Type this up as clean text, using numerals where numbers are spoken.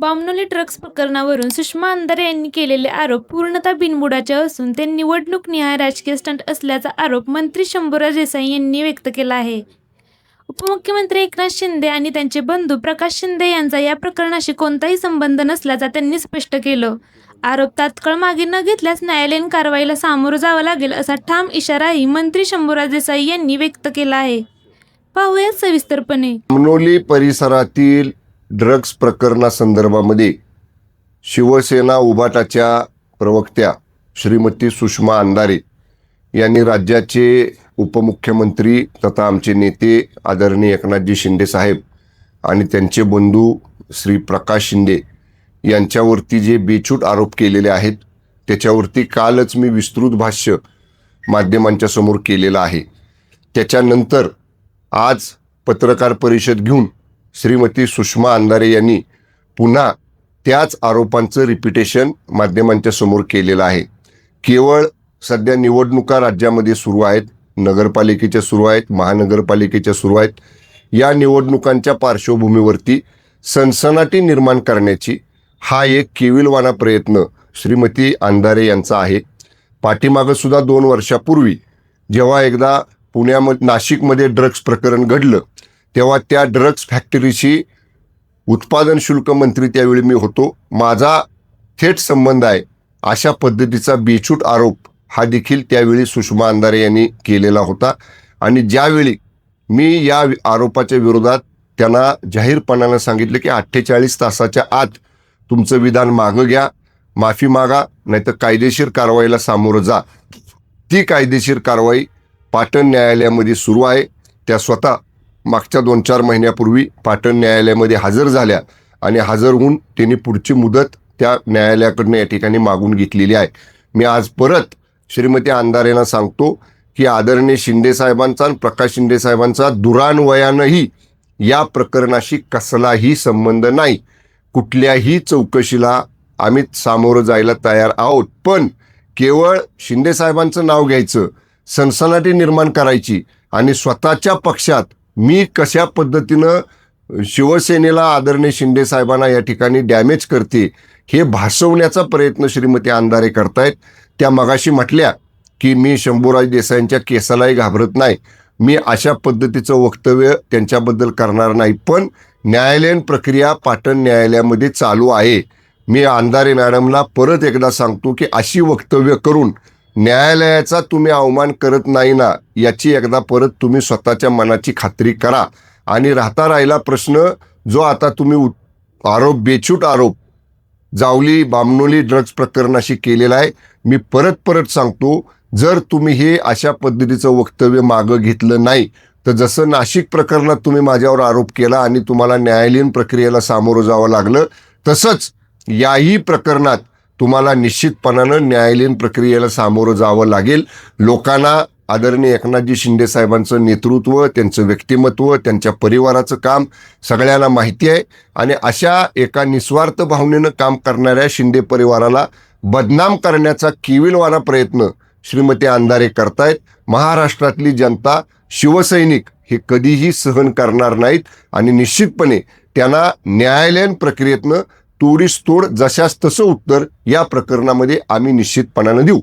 Bamnoli drugs प्रकरणावरून सुषमा अंधारे यांनी केलेले आरोप पूर्णतः बिनबुडाचे असून ते निवडणूकनिहाय राजकीय स्टंट असल्याचा आरोप मंत्री शंभूराज देसाई यांनी व्यक्त केला आहे. उपमुख्यमंत्री एकनाथ शिंदे आणि त्यांचे बंधू प्रकाश शिंदे यांचा या प्रकरणाशी कोणताही संबंध नसल्याचा त्यांनी स्पष्ट केलं. आरोप तात्काळ मागे न घेतल्यास न्यायालयीन कारवाईला सामोरं जावं लागेल असा ठाम इशाराही मंत्री शंभूराज देसाई यांनी व्यक्त केला आहे. पाहूयात सविस्तरपणे. बामणोली परिसरातील ड्रग्ज प्रकरणासंदर्भामध्ये शिवसेना उभाटाच्या प्रवक्त्या श्रीमती सुषमा अंधारे यांनी राज्याचे उपमुख्यमंत्री तथा आमचे नेते आदरणीय एकनाथजी शिंदे साहेब आणि त्यांचे बंधू श्री प्रकाश शिंदे यांच्यावरती जे बेछूट आरोप केलेले आहेत त्याच्यावरती कालच मी विस्तृत भाष्य माध्यमांच्या समोर केलेलं आहे. त्याच्यानंतर आज पत्रकार परिषद घेऊन श्रीमती सुषमा अंधारे यांनी पुन्हा त्याच आरोपांचं रिपिटेशन माध्यमांच्या समोर केलेलं आहे. केवळ सध्या निवडणुका राज्यामध्ये सुरू आहेत, नगरपालिकेच्या सुरू आहेत, महानगरपालिकेच्या सुरू आहेत. या निवडणुकांच्या पार्श्वभूमीवरती सनसनाटी निर्माण करण्याची हा एक केविलवाणा प्रयत्न श्रीमती अंधारे यांचा आहे. पाठीमागं सुद्धा 2 वर्षापूर्वी जेव्हा एकदा नाशिकमध्ये ड्रग्ज प्रकरण घडलं तेव्हा त्या ड्रग्ज फॅक्टरीशी उत्पादन शुल्क मंत्री त्यावेळी मी होतो. माझा थेट संबंध आहे अशा पद्धतीचा बेछूट आरोप हा देखील त्यावेळी सुषमा अंधारे यांनी केलेला होता. आणि ज्यावेळी मी या आरोपाच्या विरोधात त्यांना जाहीरपणानं सांगितलं की 48 तासाच्या आत तुमचं विधान मागं घ्या, माफी मागा, नाहीतर कायदेशीर कारवाईला सामोरं जा. ती कायदेशीर कारवाई पाटण न्यायालयामध्ये सुरू आहे. त्या स्वतः मागच्या 2-4 महिन्यापूर्वी पाटण न्यायालयामध्ये हजर झाल्या आणि हजर होऊन त्यांनी पुढची मुदत त्या न्यायालयाकडनं या ठिकाणी मागून घेतलेली आहे. मी आज परत श्रीमती अंधारेंना सांगतो की आदरणीय शिंदे साहेबांचा आणि प्रकाश शिंदे साहेबांचा दुरान्वयानंही या प्रकरणाशी कसलाही संबंध नाही. कुठल्याही चौकशीला आम्ही सामोरं जायला तयार आहोत. पण केवळ शिंदे साहेबांचं नाव घ्यायचं, सनसनाटी निर्माण करायची आणि स्वतःच्या पक्षात मी कशा पद्धतीनं शिवसेनेला आदरणीय शिंदे साहेबांना या ठिकाणी डॅमेज करते हे भासवण्याचा प्रयत्न श्रीमती अंधारे करतायत. त्या मगाशी म्हटल्या की मी शंभूराज देसाईंच्या केसालाही घाबरत नाही, मी अशा पद्धतीचं वक्तव्य त्यांच्याबद्दल करणार नाही. पण न्यायालयीन प्रक्रिया पाटण न्यायालयामध्ये चालू आहे. मी अंधारे मॅडमला परत एकदा सांगतो की अशी वक्तव्य करून न्यायालयाचा तुम्ही अवमान करत नाही ना याची एकदा परत तुम्ही स्वतःच्या मनाची खात्री करा. आणि राहिला प्रश्न जो आता तुम्ही बेछूट आरोप जावली बामणोली ड्रग्ज प्रकरणाशी केलेला आहे, मी परत सांगतो, जर तुम्ही हे अशा पद्धतीचं वक्तव्य मागं घेतलं नाही तर जसं नाशिक प्रकरणात तुम्ही माझ्यावर आरोप केला आणि तुम्हाला न्यायालयीन प्रक्रियेला सामोरं जावं लागलं, तसंच याही प्रकरणात तुम्हाला निश्चितपणानं न्यायालयीन प्रक्रियेला सामोरं जावं लागेल. लोकांना आदरणीय एकनाथजी शिंदे साहेबांचं नेतृत्व, त्यांचं व्यक्तिमत्व, त्यांच्या परिवाराचं काम सगळ्यांना माहिती आहे. आणि अशा एका निस्वार्थ भावनेनं काम करणाऱ्या शिंदे परिवाराला बदनाम करण्याचा केविलवाणा प्रयत्न श्रीमती अंधारे करतायत. महाराष्ट्रातली जनता, शिवसैनिक हे कधीही सहन करणार नाहीत आणि निश्चितपणे त्यांना न्यायालयीन प्रक्रियेतनं तोडीस तोड जशास तसं उत्तर या प्रकरणामध्ये आम्ही निश्चितपणानं देऊ.